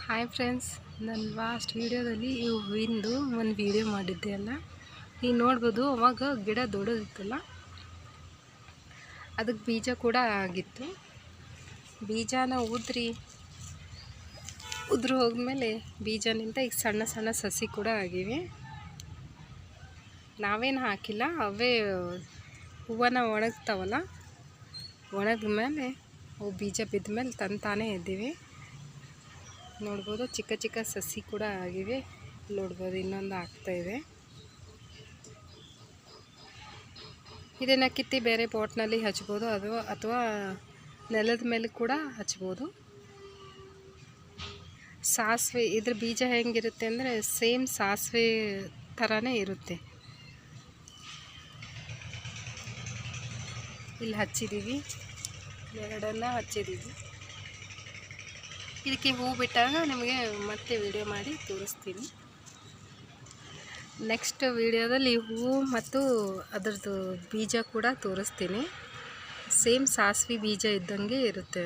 Hi friends, ನಾನು last ವೀಡಿಯೋದಲ್ಲಿ ಈ ಹೂವಿಂದು ಒಂದು ವಿಡಿಯೋ ಮಾಡಿದ್ದೆ ಅಲ್ಲ. ಈಗ ನೋಡ್ಬೋದು, ಅವಾಗ ಗಿಡ ದೊಡ್ಡದಿತ್ತಲ್ಲ, ಅದಕ್ಕೆ ಬೀಜ ಕೂಡ ಆಗಿತ್ತು. ಬೀಜನ ಉದುರು ಹೋದ್ಮೇಲೆ ಬೀಜನಿಂದ ಈಗ ಸಣ್ಣ ಸಣ್ಣ ಸಸಿ ಕೂಡ ಆಗಿವೆ. ನಾವೇನು ಹಾಕಿಲ್ಲ, ಅವೇ ಹೂವನ್ನ ಒಣಗ್ತಾವಲ್ಲ, ಒಣಗಿದ ಮೇಲೆ ಅವು ಬೀಜ ಬಿದ್ದ ಮೇಲೆ ತಂತಾನೇ ಇದ್ದೀವಿ. ನೋಡ್ಬೋದು, ಚಿಕ್ಕ ಚಿಕ್ಕ ಸಸಿ ಕೂಡ ಆಗಿವೆ. ನೋಡ್ಬೋದು, ಇನ್ನೊಂದು ಆಗ್ತಾಯಿದೆ. ಇದನ್ನು ಕಿತ್ತಿ ಬೇರೆ ಪಾಟ್ನಲ್ಲಿ ಹಚ್ಬೋದು, ಅಥವಾ ನೆಲದ ಮೇಲೆ ಕೂಡ ಹಚ್ಬೋದು. ಸಾಸಿವೆ, ಇದ್ರ ಬೀಜ ಹೆಂಗಿರುತ್ತೆ ಅಂದರೆ ಸೇಮ್ ಸಾಸಿವೆ ಥರನೇ ಇರುತ್ತೆ. ಇಲ್ಲಿ ಹಚ್ಚಿದ್ದೀವಿ, ಎರಡನ್ನ ಹಚ್ಚಿದ್ದೀವಿ. ಇದಕ್ಕೆ ಹೂ ಬಿಟ್ಟಾಗ ನಿಮಗೆ ಮತ್ತೆ ವಿಡಿಯೋ ಮಾಡಿ ತೋರಿಸ್ತೀನಿ. ನೆಕ್ಸ್ಟ್ ವಿಡಿಯೋದಲ್ಲಿ ಹೂ ಮತ್ತು ಅದರದ್ದು ಬೀಜ ಕೂಡ ತೋರಿಸ್ತೀನಿ. ಸೇಮ್ ಸಾಸಿವೆ ಬೀಜ ಇದ್ದಂಗೆ ಇರುತ್ತೆ.